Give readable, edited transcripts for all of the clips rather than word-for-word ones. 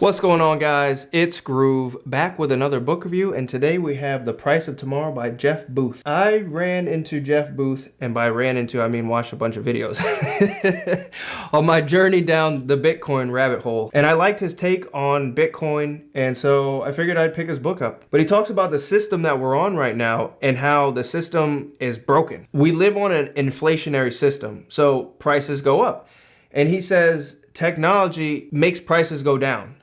What's going on, guys? It's Groove back with another book review, and today we have The Price of Tomorrow by Jeff Booth. I ran into Jeff Booth, and by ran into I mean watched a bunch of videos on my journey down the Bitcoin rabbit hole, and I liked his take on Bitcoin, and so I figured I'd pick his book up. But he talks about the system that we're on right now and how the system is broken. We live on an inflationary system, so prices go up, and he says technology makes prices go down.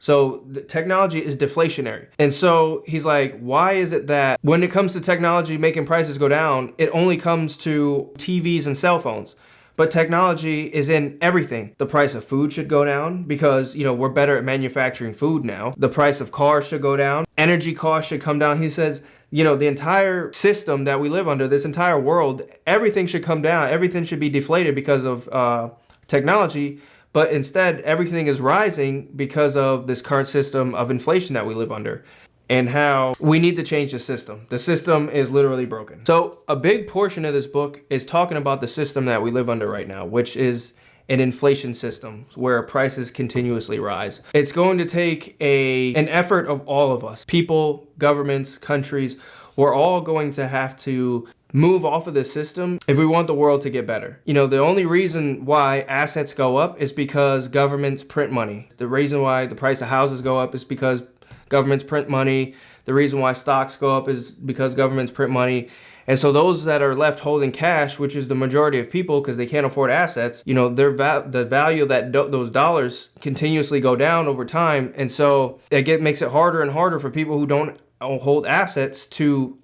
So the technology is deflationary. And so he's like, why is it that when it comes to technology making prices go down, it only comes to TVs and cell phones? But technology is in everything. The price of food should go down because, we're better at manufacturing food now. The price of cars should go down. Energy costs should come down. He says, the entire system that we live under, this entire world, everything should come down. Everything should be deflated because of technology. But instead, everything is rising because of this current system of inflation that we live under, and how we need to change the system. The system is literally broken. So a big portion of this book is talking about the system that we live under right now, which is an inflation system where prices continuously rise. It's going to take an effort of all of us, people, governments, countries. We're all going to have to move off of this system if we want the world to get better. The only reason why assets go up is because governments print money. The reason why the price of houses go up is because governments print money. The reason why stocks go up is because governments print money. And so those that are left holding cash, which is the majority of people because they can't afford assets, the value of those dollars continuously go down over time. And so it makes it harder and harder for people who don't hold assets to,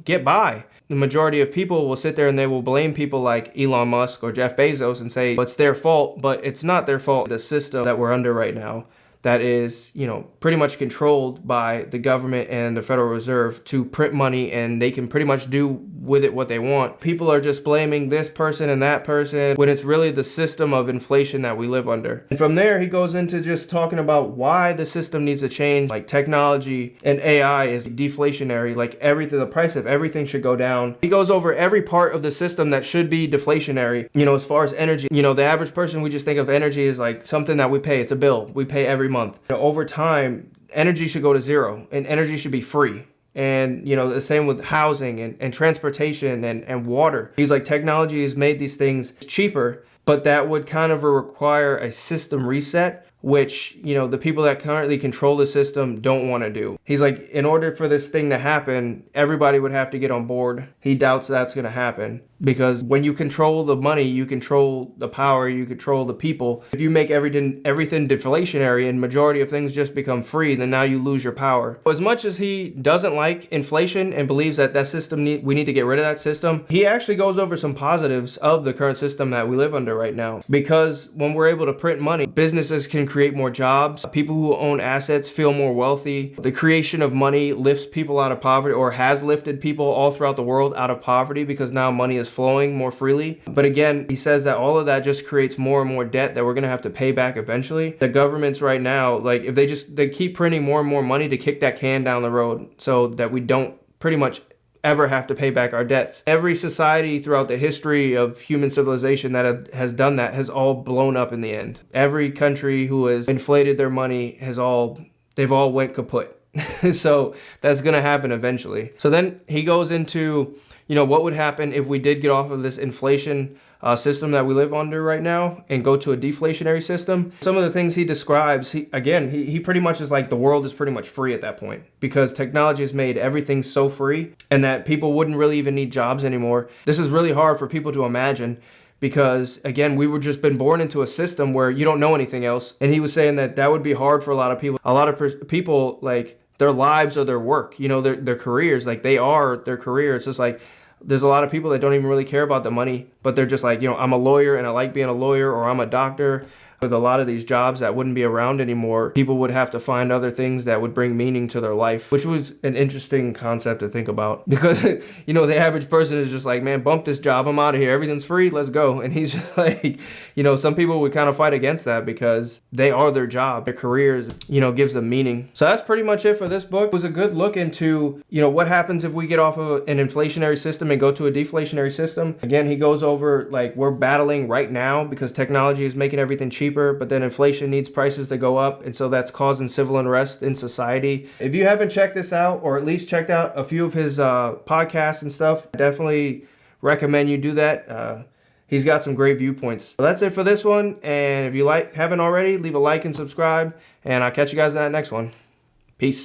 get by. The majority of people will sit there and they will blame people like Elon Musk or Jeff Bezos and say it's their fault, but it's not their fault. The system that we're under right now that is, pretty much controlled by the government and the Federal Reserve to print money, and they can pretty much do with it what they want. People are just blaming this person and that person when it's really the system of inflation that we live under. And from there, he goes into just talking about why the system needs to change. Like technology and AI is deflationary. Like everything, the price of everything should go down. He goes over every part of the system that should be deflationary. As far as energy, the average person, we just think of energy as like something that we pay. It's a bill we pay every month. Over time, energy should go to zero and energy should be free. And, the same with housing and transportation and water. He's like, technology has made these things cheaper, but that would kind of require a system reset, which, the people that currently control the system don't want to do. He's like, in order for this thing to happen, everybody would have to get on board. He doubts that's going to happen. Because when you control the money, you control the power, you control the people. If you make everything deflationary and majority of things just become free, then now you lose your power. As much as he doesn't like inflation and believes that system, we need to get rid of that system, he actually goes over some positives of the current system that we live under right now. Because when we're able to print money, businesses can create more jobs. People who own assets feel more wealthy. The creation of money lifts people out of poverty, or has lifted people all throughout the world out of poverty, because now money is flowing more freely. But again, he says that all of that just creates more and more debt that we're going to have to pay back eventually. The governments right now, like if they keep printing more and more money to kick that can down the road so that we don't pretty much ever have to pay back our debts. Every society throughout the history of human civilization that has done that has all blown up in the end. Every country who has inflated their money they've all went kaput. So that's going to happen eventually. So then he goes into what would happen if we did get off of this inflation system that we live under right now and go to a deflationary system. Some of the things he describes, he pretty much is like the world is pretty much free at that point because technology has made everything so free and that people wouldn't really even need jobs anymore. This is really hard for people to imagine because, again, we were just been born into a system where you don't know anything else. And he was saying that would be hard for a lot of people. A lot of people, like, their lives or their work, their careers, like they are their career. It's just like there's a lot of people that don't even really care about the money, but they're just like, I'm a lawyer and I like being a lawyer, or I'm a doctor. With a lot of these jobs that wouldn't be around anymore, people would have to find other things that would bring meaning to their life, which was an interesting concept to think about because, the average person is just like, man, bump this job. I'm out of here. Everything's free. Let's go. And he's just like, some people would kind of fight against that because they are their job. Their careers, gives them meaning. So that's pretty much it for this book. It was a good look into, what happens if we get off of an inflationary system and go to a deflationary system. Again, he goes over over, like, we're battling right now because technology is making everything cheaper, but then inflation needs prices to go up, and so that's causing civil unrest in society. If you haven't checked this out, or at least checked out a few of his podcasts and stuff, I definitely recommend you do that. He's got some great viewpoints. So that's it for this one, and if you haven't already, leave a like and subscribe, and I'll catch you guys in that next one. Peace.